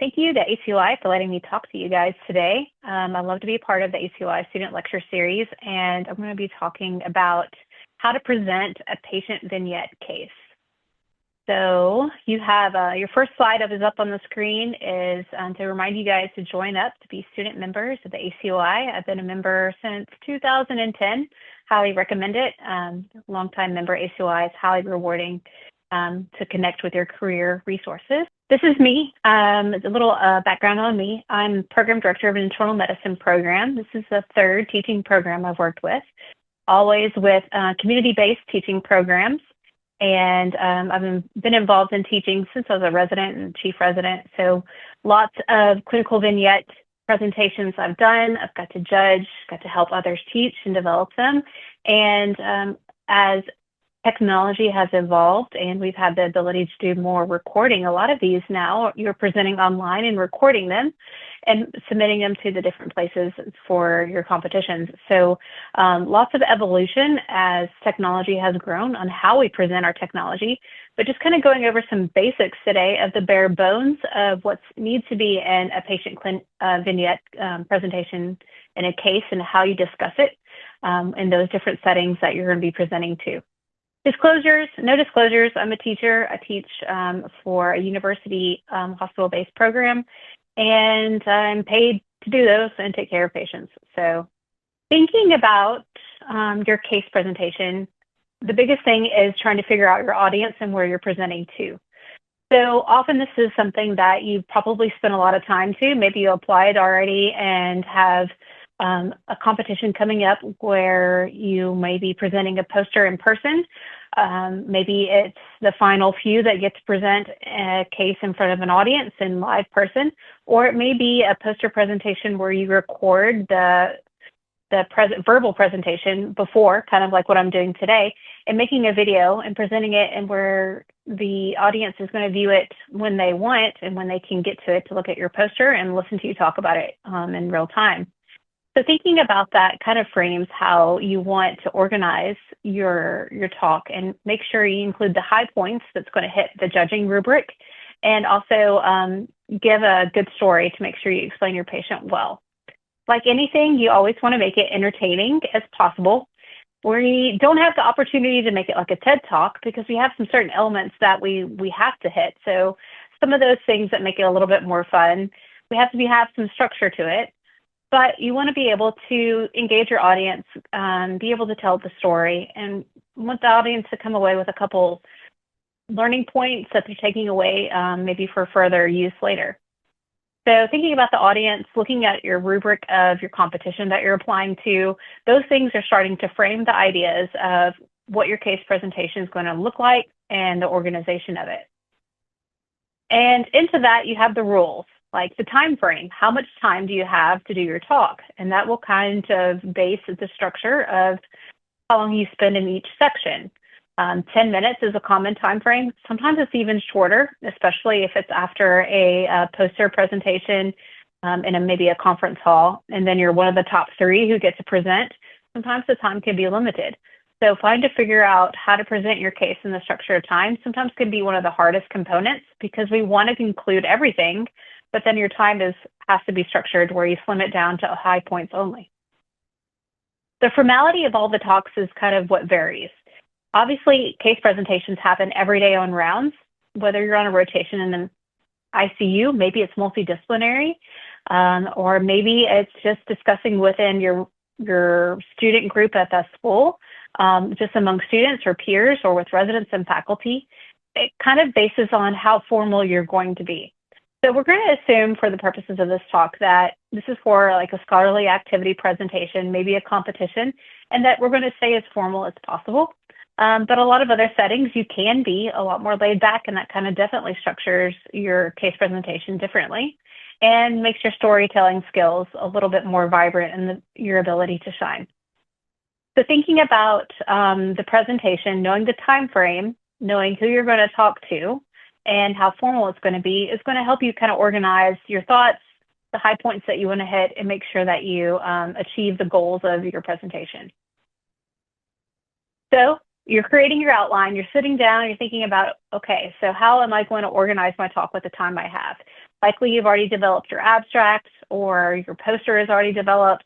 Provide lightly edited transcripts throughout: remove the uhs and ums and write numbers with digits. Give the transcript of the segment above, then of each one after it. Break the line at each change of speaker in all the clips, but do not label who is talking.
Thank you to ACUI for letting me talk to you guys today. I'd love to be a part of the ACUI Student Lecture Series, and I'm going to be talking about how to present a patient vignette case. So you have your first slide is up on the screen is to remind you guys to join up to be student members of the ACUI. I've been a member since 2010. Highly recommend it. Longtime member ACUI is highly rewarding to connect with your career resources. This is me. A little background on me. I'm Program Director of an Internal Medicine program. This is the third teaching program I've worked with, always with community-based teaching programs. And I've been involved in teaching since I was a resident and chief resident. So lots of clinical vignette presentations I've done. I've got to judge, got to help others teach and develop them. And as technology has evolved and we've had the ability to do more recording, a lot of these now you're presenting online and recording them and submitting them to the different places for your competitions. So lots of evolution as technology has grown on how we present our technology, but just kind of going over some basics today of the bare bones of what needs to be in a patient vignette presentation in a case and how you discuss it in those different settings that you're going to be presenting to. Disclosures, no disclosures. I'm a teacher. I teach for a university hospital-based program, and I'm paid to do those and take care of patients. So thinking about your case presentation, the biggest thing is trying to figure out your audience and where you're presenting to. So often this is something that you probably spent a lot of time to. Maybe you applied already and have a competition coming up where you may be presenting a poster in person. Maybe it's the final few that get to present a case in front of an audience in live person, or it may be a poster presentation where you record the verbal presentation before, kind of like what I'm doing today, and making a video and presenting it, and where the audience is going to view it when they want and when they can get to it to look at your poster and listen to you talk about it in real time. So thinking about that kind of frames how you want to organize your talk, and make sure you include the high points that's going to hit the judging rubric, and also give a good story to make sure you explain your patient well. Like anything, you always want to make it entertaining as possible. We don't have the opportunity to make it like a TED Talk because we have some certain elements that we have to hit. So some of those things that make it a little bit more fun, we have to have some structure to it. But you want to be able to engage your audience, be able to tell the story, and want the audience to come away with a couple learning points that they're taking away maybe for further use later. So thinking about the audience, looking at your rubric of your competition that you're applying to, those things are starting to frame the ideas of what your case presentation is going to look like and the organization of it. And into that, you have the rules. Like the time frame, how much time do you have to do your talk? And that will kind of base the structure of how long you spend in each section. 10 minutes is a common time frame. Sometimes it's even shorter, especially if it's after a poster presentation in maybe a conference hall, and then you're one of the top 3 who get to present. Sometimes the time can be limited. So to figure out how to present your case in the structure of time sometimes can be one of the hardest components, because we want to include everything, but then your time has to be structured where you slim it down to high points only. The formality of all the talks is kind of what varies. Obviously, case presentations happen every day on rounds, whether you're on a rotation in an ICU, maybe it's multidisciplinary, or maybe it's just discussing within your student group at the school, just among students or peers or with residents and faculty. It kind of bases on how formal you're going to be. So we're going to assume for the purposes of this talk that this is for like a scholarly activity presentation, maybe a competition, and that we're going to stay as formal as possible. But a lot of other settings, you can be a lot more laid back, and that kind of definitely structures your case presentation differently and makes your storytelling skills a little bit more vibrant and your ability to shine. So thinking about the presentation, knowing the time frame, knowing who you're going to talk to, and how formal it's going to be is going to help you kind of organize your thoughts, the high points that you want to hit, and make sure that you achieve the goals of your presentation. So you're creating your outline, you're sitting down, you're thinking about, okay, so how am I going to organize my talk with the time I have? Likely you've already developed your abstract or your poster is already developed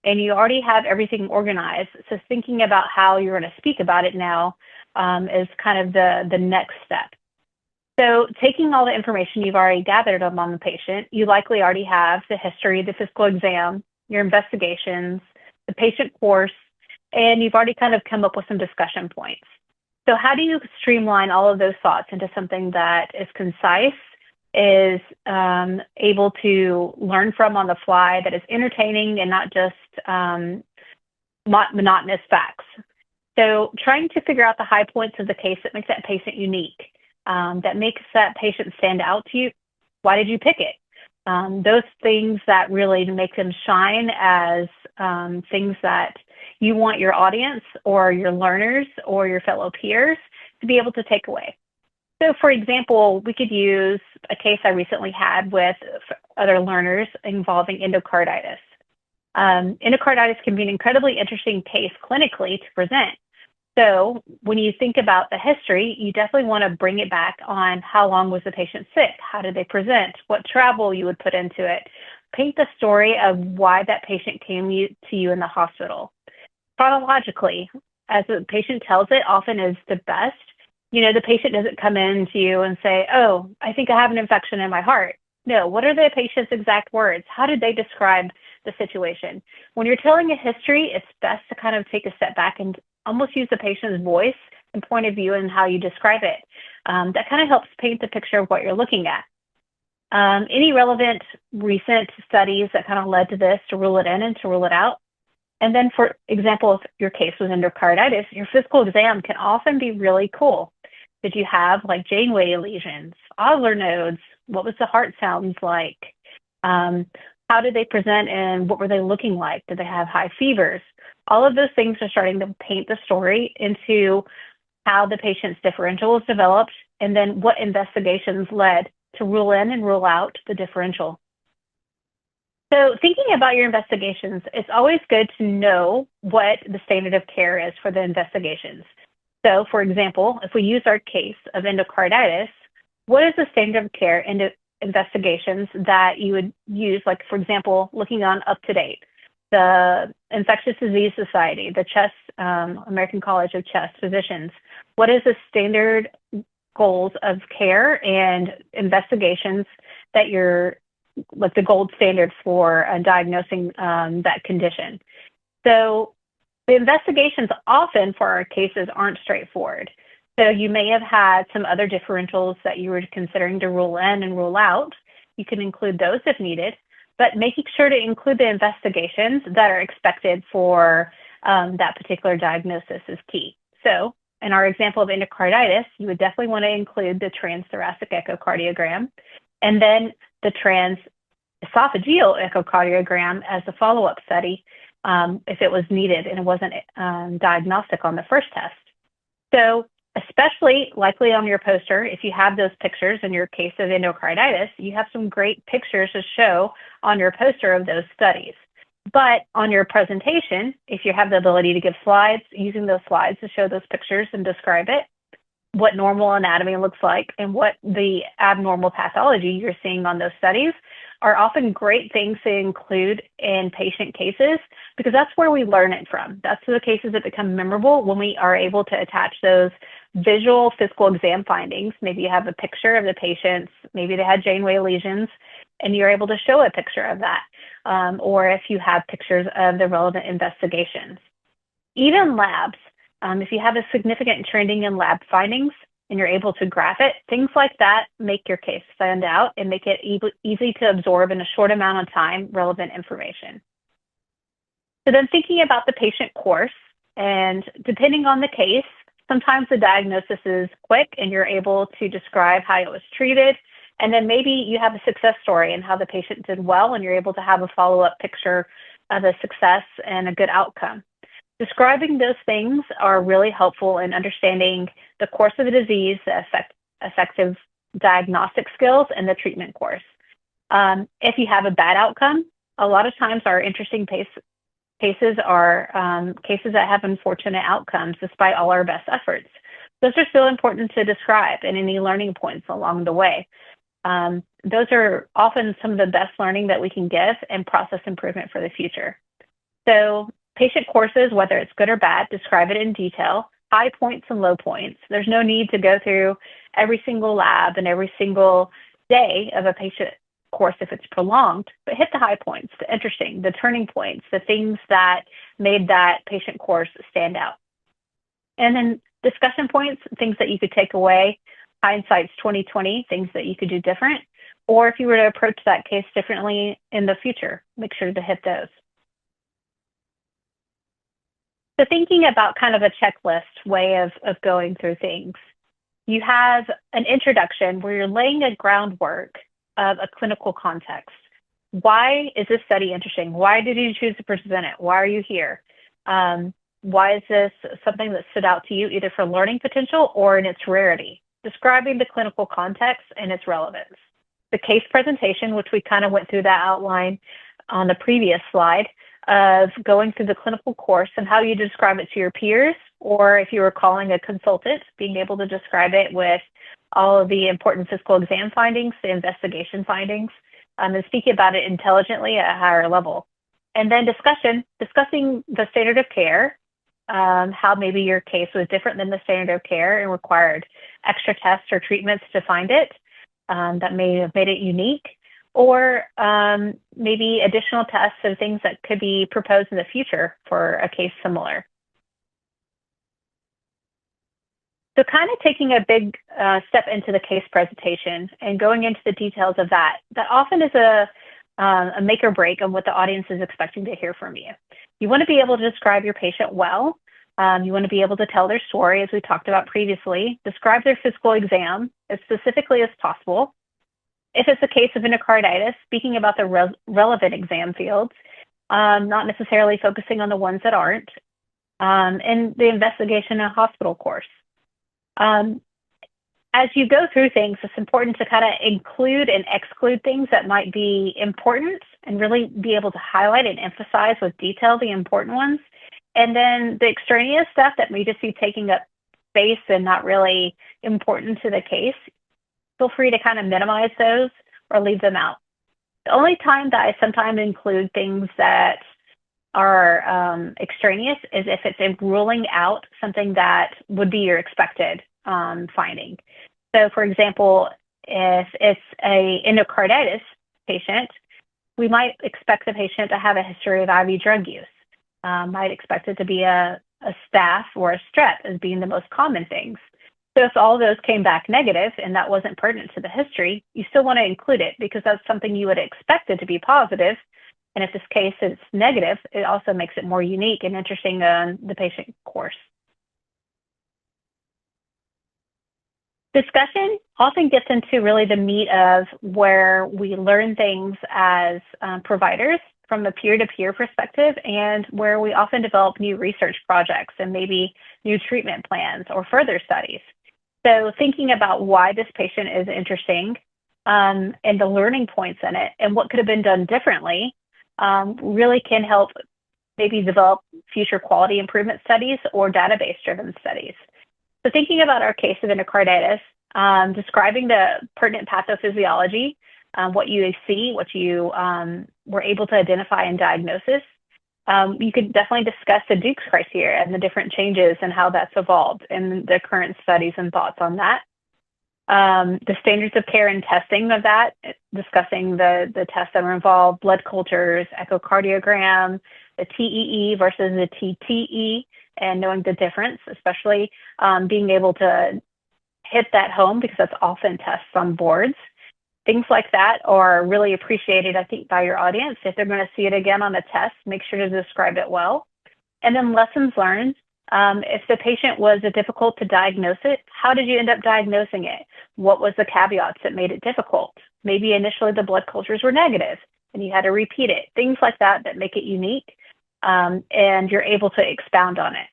and you already have everything organized. So thinking about how you're going to speak about it now is kind of the next step. So taking all the information you've already gathered on the patient, you likely already have the history, the physical exam, your investigations, the patient course, and you've already kind of come up with some discussion points. So how do you streamline all of those thoughts into something that is concise, is able to learn from on the fly, that is entertaining and not just monotonous facts? So trying to figure out the high points of the case that makes that patient unique, that makes that patient stand out to you. Why did you pick it? Those things that really make them shine as things that you want your audience or your learners or your fellow peers to be able to take away. So for example, we could use a case I recently had with other learners involving endocarditis. Endocarditis can be an incredibly interesting case clinically to present. So when you think about the history, you definitely want to bring it back on how long was the patient sick? How did they present? What travel you would put into it? Paint the story of why that patient came to you in the hospital. Chronologically, as the patient tells it, often is the best. You know, the patient doesn't come in to you and say, oh, I think I have an infection in my heart. No, what are the patient's exact words? How did they describe the situation? When you're telling a history, it's best to kind of take a step back and almost use the patient's voice and point of view and how you describe it. That kind of helps paint the picture of what you're looking at. Any relevant recent studies that kind of led to this, to rule it in and to rule it out. And then, for example, if your case was endocarditis, your physical exam can often be really cool. Did you have like Janeway lesions, Osler nodes? What was the heart sounds like? How did they present and what were they looking like? Did they have high fevers? All of those things are starting to paint the story into how the patient's differential was developed and then what investigations led to rule in and rule out the differential. So thinking about your investigations, it's always good to know what the standard of care is for the investigations. So for example, if we use our case of endocarditis, what is the standard of care in investigations that you would use, like for example, looking on UpToDate, the Infectious Disease Society, the CHEST, American College of Chest Physicians? What is the standard goals of care and investigations that you're like the gold standard for diagnosing that condition? So the investigations often for our cases aren't straightforward. So you may have had some other differentials that you were considering to rule in and rule out. You can include those if needed, but making sure to include the investigations that are expected for that particular diagnosis is key. So in our example of endocarditis, you would definitely want to include the transthoracic echocardiogram and then the transesophageal echocardiogram as a follow-up study if it was needed and it wasn't diagnostic on the first test. So especially likely on your poster, if you have those pictures in your case of endocarditis, you have some great pictures to show on your poster of those studies. But on your presentation, if you have the ability to give slides, using those slides to show those pictures and describe it, what normal anatomy looks like and what the abnormal pathology you're seeing on those studies are often great things to include in patient cases because that's where we learn it from. That's the cases that become memorable when we are able to attach those visual physical exam findings. Maybe you have a picture of the patients, maybe they had Janeway lesions, and you're able to show a picture of that. Or if you have pictures of the relevant investigations. Even labs, if you have a significant trending in lab findings and you're able to graph it, things like that make your case stand out and make it easy to absorb in a short amount of time relevant information. So then thinking about the patient course, and depending on the case, sometimes the diagnosis is quick and you're able to describe how it was treated. And then maybe you have a success story and how the patient did well and you're able to have a follow-up picture of a success and a good outcome. Describing those things are really helpful in understanding the course of the disease, the effective diagnostic skills, and the treatment course. If you have a bad outcome, a lot of times our interesting cases are cases that have unfortunate outcomes despite all our best efforts. Those are still important to describe and any learning points along the way. Those are often some of the best learning that we can give and process improvement for the future. So patient courses, whether it's good or bad, describe it in detail, high points and low points. There's no need to go through every single lab and every single day of a patient course if it's prolonged, but hit the high points, the interesting, the turning points, the things that made that patient course stand out. And then discussion points, things that you could take away, hindsight's 2020, things that you could do different, or if you were to approach that case differently in the future, make sure to hit those. So thinking about kind of a checklist way of going through things, you have an introduction where you're laying a groundwork of a clinical context. Why is this study interesting? Why did you choose to present it? Why are you here? Why is this something that stood out to you, either for learning potential or in its rarity? Describing the clinical context and its relevance. The case presentation, which we kind of went through that outline on the previous slide, of going through the clinical course and how you describe it to your peers, or if you were calling a consultant, being able to describe it with all of the important physical exam findings, the investigation findings, and speaking about it intelligently at a higher level. And then discussing the standard of care, how maybe your case was different than the standard of care and required extra tests or treatments to find it that may have made it unique, or maybe additional tests and things that could be proposed in the future for a case similar. So kind of taking a big step into the case presentation and going into the details of that often is a make or break on what the audience is expecting to hear from you. You want to be able to describe your patient well. You want to be able to tell their story, as we talked about previously, describe their physical exam as specifically as possible. If it's a case of endocarditis, speaking about the relevant exam fields, not necessarily focusing on the ones that aren't, and the investigation and hospital course. As you go through things, it's important to kind of include and exclude things that might be important and really be able to highlight and emphasize with detail the important ones. And then the extraneous stuff that may just be taking up space and not really important to the case, feel free to kind of minimize those or leave them out. The only time that I sometimes include things that are extraneous is if it's ruling out something that would be your expected finding. So for example, if it's a endocarditis patient, we might expect the patient to have a history of IV drug use. Might expect it to be a staph or a strep as being the most common things. So if all those came back negative and that wasn't pertinent to the history, you still want to include it because that's something you would expect it to be positive. And if this case is negative, it also makes it more unique and interesting on the patient course. Discussion often gets into really the meat of where we learn things as providers from a peer-to-peer perspective, and where we often develop new research projects and maybe new treatment plans or further studies. So thinking about why this patient is interesting and the learning points in it and what could have been done differently really can help maybe develop future quality improvement studies or database-driven studies. So thinking about our case of endocarditis, describing the pertinent pathophysiology, what you see, what you were able to identify in diagnosis. You could definitely discuss the Duke's criteria and the different changes and how that's evolved and the current studies and thoughts on that. The standards of care and testing of that, discussing the tests that were involved, blood cultures, echocardiogram, the TEE versus the TTE, and knowing the difference, especially being able to hit that home because that's often tests on boards. Things like that are really appreciated, I think, by your audience. If they're going to see it again on a test, make sure to describe it well. And then lessons learned. If the patient was difficult to diagnose it, how did you end up diagnosing it? What was the caveats that made it difficult? Maybe initially the blood cultures were negative and you had to repeat it. Things like that that make it unique, and you're able to expound on it.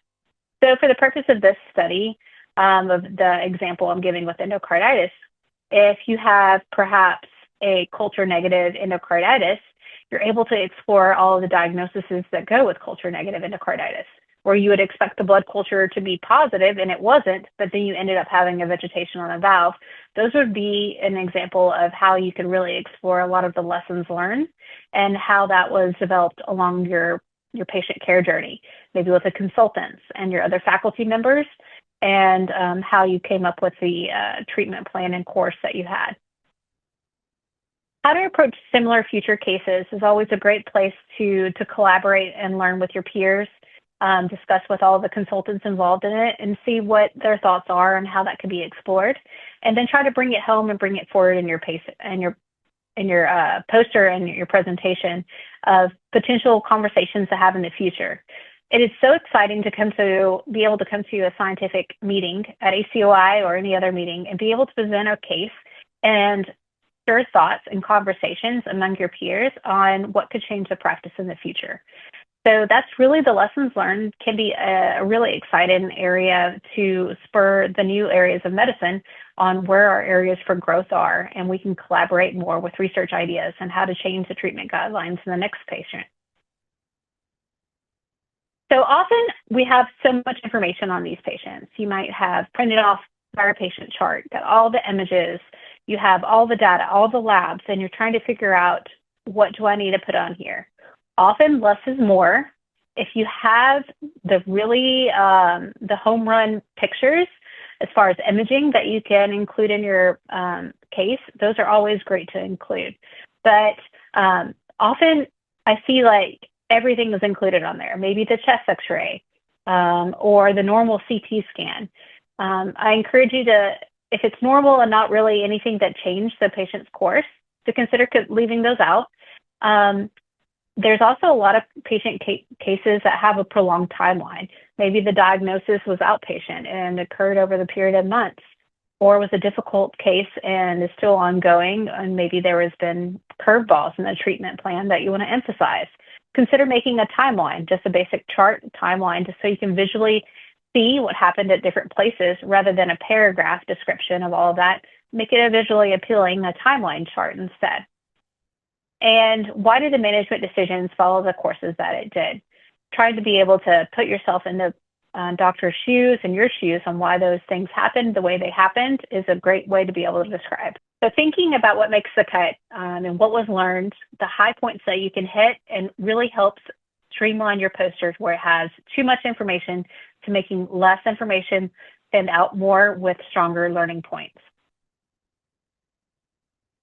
So for the purpose of this study, of the example I'm giving with endocarditis, if you have perhaps a culture negative endocarditis, you're able to explore all of the diagnoses that go with culture negative endocarditis. where you would expect the blood culture to be positive and it wasn't, but then you ended up having a vegetation on a valve. Those would be an example of how you can really explore a lot of the lessons learned and how that was developed along your patient care journey, maybe with the consultants and your other faculty members, and how you came up with the treatment plan and course that you had. How to approach similar future cases is always a great place to collaborate and learn with your peers, discuss with all the consultants involved in it, and see what their thoughts are and how that could be explored, and then try to bring it home and bring it forward in your poster and your presentation of potential conversations to have in the future. It is so exciting to be able to come to a scientific meeting at ACOI or any other meeting and be able to present a case and stir thoughts and conversations among your peers on what could change the practice in the future. So that's really the lessons learned can be a really exciting area to spur the new areas of medicine on where our areas for growth are, and we can collaborate more with research ideas and how to change the treatment guidelines in the next patient. So often we have so much information on these patients. You might have printed off our patient chart, got all the images, you have all the data, all the labs, and you're trying to figure out, what do I need to put on here? Often less is more. If you have the home run pictures as far as imaging that you can include in your case, those are always great to include. But often I see like everything is included on there, maybe the chest x-ray or the normal CT scan. I encourage you to, if it's normal and not really anything that changed the patient's course, to consider leaving those out. There's also a lot of patient cases that have a prolonged timeline. Maybe the diagnosis was outpatient and occurred over the period of months, or was a difficult case and is still ongoing, and maybe there has been curveballs in the treatment plan that you want to emphasize. Consider making a timeline, just a basic chart timeline, just so you can visually see what happened at different places rather than a paragraph description of all of that. Make it a visually appealing, a timeline chart instead. And why did the management decisions follow the courses that it did? Trying to be able to put yourself in the doctor's shoes and your shoes on why those things happened the way they happened is a great way to be able to describe. So thinking about what makes the cut and what was learned, the high points that you can hit, and really helps streamline your posters where it has too much information to making less information stand out more with stronger learning points.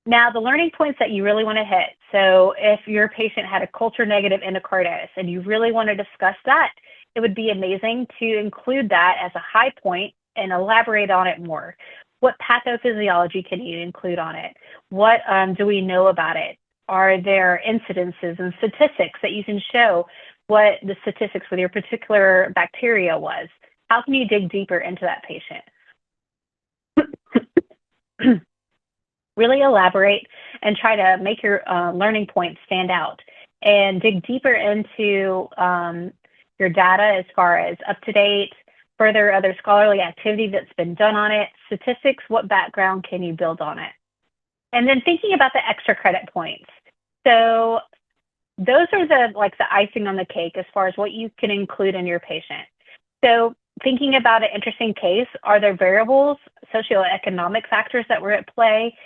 Now, the learning points that you really want to hit. So if your patient had a culture negative endocarditis and you really want to discuss that, it would be amazing to include that as a high point and elaborate on it more. What pathophysiology can you include on it? What do we know about it? Are there incidences and statistics that you can show what the statistics with your particular bacteria was? How can you dig deeper into that patient? Really elaborate and try to make your learning points stand out, and dig deeper into your data as far as up-to-date, further other scholarly activity that's been done on it, statistics, what background can you build on it? And then thinking about the extra credit points. So those are the icing on the cake as far as what you can include in your patient. So thinking about an interesting case, are there variables, socioeconomic factors that were at play?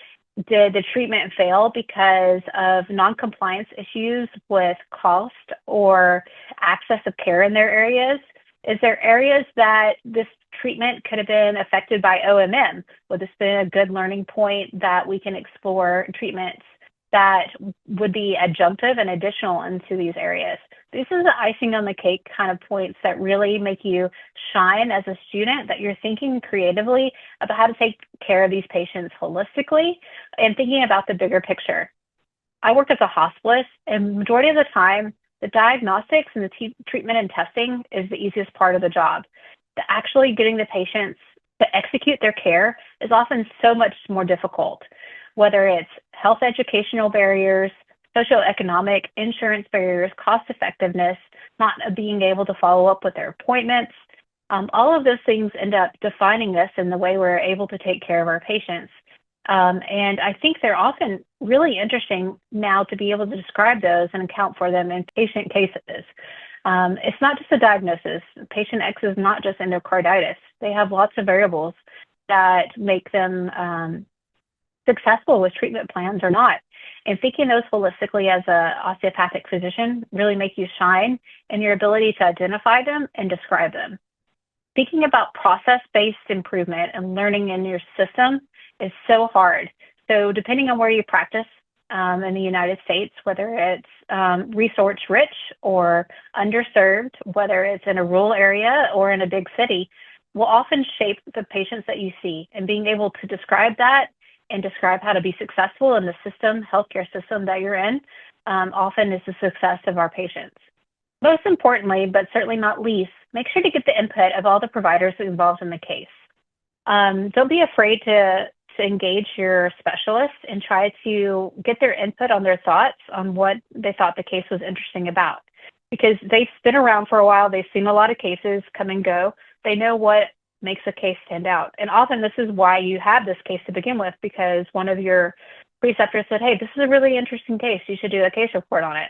Did the treatment fail because of non-compliance issues with cost or access of care in their areas? Is there areas that this treatment could have been affected by OMM? Would this be a good learning point that we can explore treatments that would be adjunctive and additional into these areas? This is the icing on the cake kind of points that really make you shine as a student, that you're thinking creatively about how to take care of these patients holistically and thinking about the bigger picture. I worked as a hospitalist, and majority of the time, the diagnostics and the treatment and testing is the easiest part of the job. Actually getting the patients to execute their care is often so much more difficult, whether it's health educational barriers, socioeconomic, insurance barriers, cost effectiveness, not being able to follow up with their appointments. All of those things end up defining us in the way we're able to take care of our patients. And I think they're often really interesting now to be able to describe those and account for them in patient cases. It's not just a diagnosis. Patient X is not just endocarditis. They have lots of variables that make them successful with treatment plans or not. And thinking those holistically as a osteopathic physician really make you shine in your ability to identify them and describe them. Thinking about process-based improvement and learning in your system is so hard. So depending on where you practice in the United States, whether it's resource rich or underserved, whether it's in a rural area or in a big city, will often shape the patients that you see. And being able to describe that and describe how to be successful in the system, healthcare system that you're in, often is the success of our patients. Most importantly, but certainly not least, make sure to get the input of all the providers involved in the case. Don't be afraid to engage your specialist and try to get their input on their thoughts on what they thought the case was interesting about. Because they've been around for a while, they've seen a lot of cases come and go. They know what makes a case stand out. And often this is why you have this case to begin with, because one of your preceptors said, hey, this is a really interesting case. You should do a case report on it.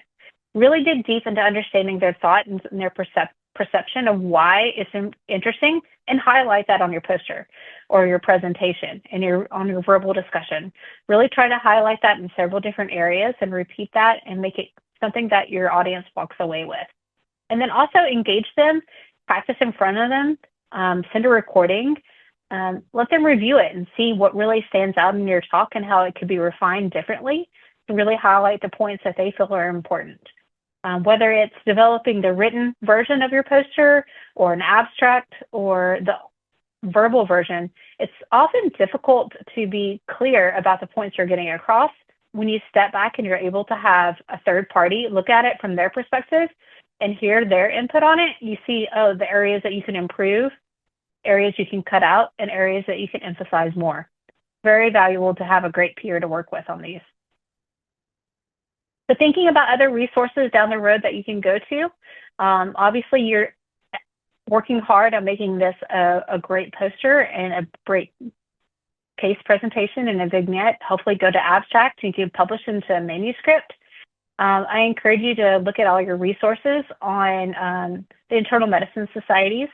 Really dig deep into understanding their thought and their perception of why it's interesting, and highlight that on your poster or your presentation and on your verbal discussion. Really try to highlight that in several different areas and repeat that and make it something that your audience walks away with. And then also engage them, practice in front of them, send a recording, let them review it and see what really stands out in your talk and how it could be refined differently to really highlight the points that they feel are important. Whether it's developing the written version of your poster or an abstract or the verbal version, it's often difficult to be clear about the points you're getting across. When you step back and you're able to have a third party look at it from their perspective and hear their input on it, you see, oh, the areas that you can improve, areas you can cut out, and areas that you can emphasize more. Very valuable to have a great peer to work with on these. So thinking about other resources down the road that you can go to, obviously you're working hard on making this a great poster and a great case presentation and a vignette. Hopefully go to abstract and you can publish into a manuscript. I encourage you to look at all your resources on the internal medicine societies.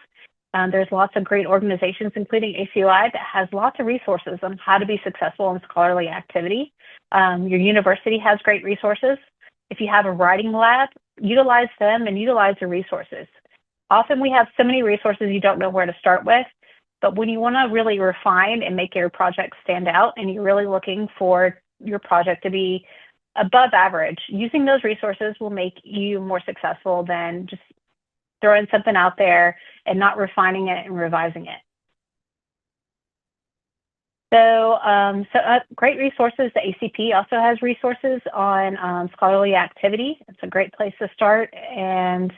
There's lots of great organizations, including ACOI, that has lots of resources on how to be successful in scholarly activity. Your university has great resources. If you have a writing lab, utilize them and utilize the resources. Often we have so many resources you don't know where to start with, but when you want to really refine and make your project stand out and you're really looking for your project to be above average, using those resources will make you more successful than just throwing something out there and not refining it and revising it. So, great resources. The ACP also has resources on scholarly activity. It's a great place to start. And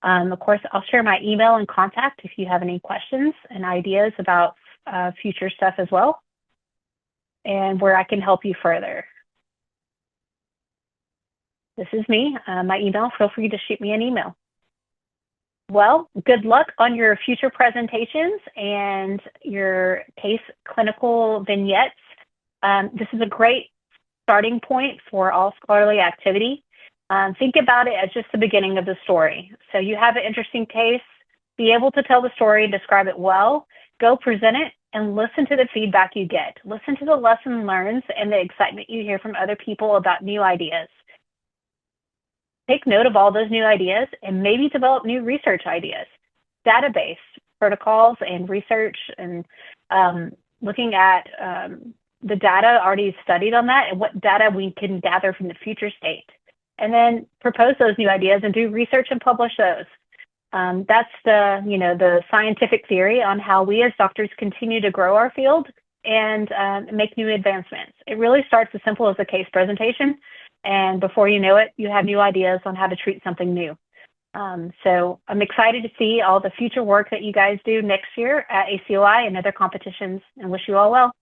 of course, I'll share my email and contact if you have any questions and ideas about future stuff as well, and where I can help you further. This is me, my email. Feel free to shoot me an email. Well, good luck on your future presentations and your case clinical vignettes. This is a great starting point for all scholarly activity. Think about it as just the beginning of the story. So you have an interesting case, be able to tell the story, describe it well, go present it, and listen to the feedback you get. Listen to the lesson learned and the excitement you hear from other people about new ideas. Take note of all those new ideas and maybe develop new research ideas. Database protocols and research and looking at the data already studied on that and what data we can gather from the future state. And then propose those new ideas and do research and publish those. That's the scientific theory on how we as doctors continue to grow our field and make new advancements. It really starts as simple as a case presentation. And before you know it, you have new ideas on how to treat something new. So I'm excited to see all the future work that you guys do next year at ACOI and other competitions, and wish you all well.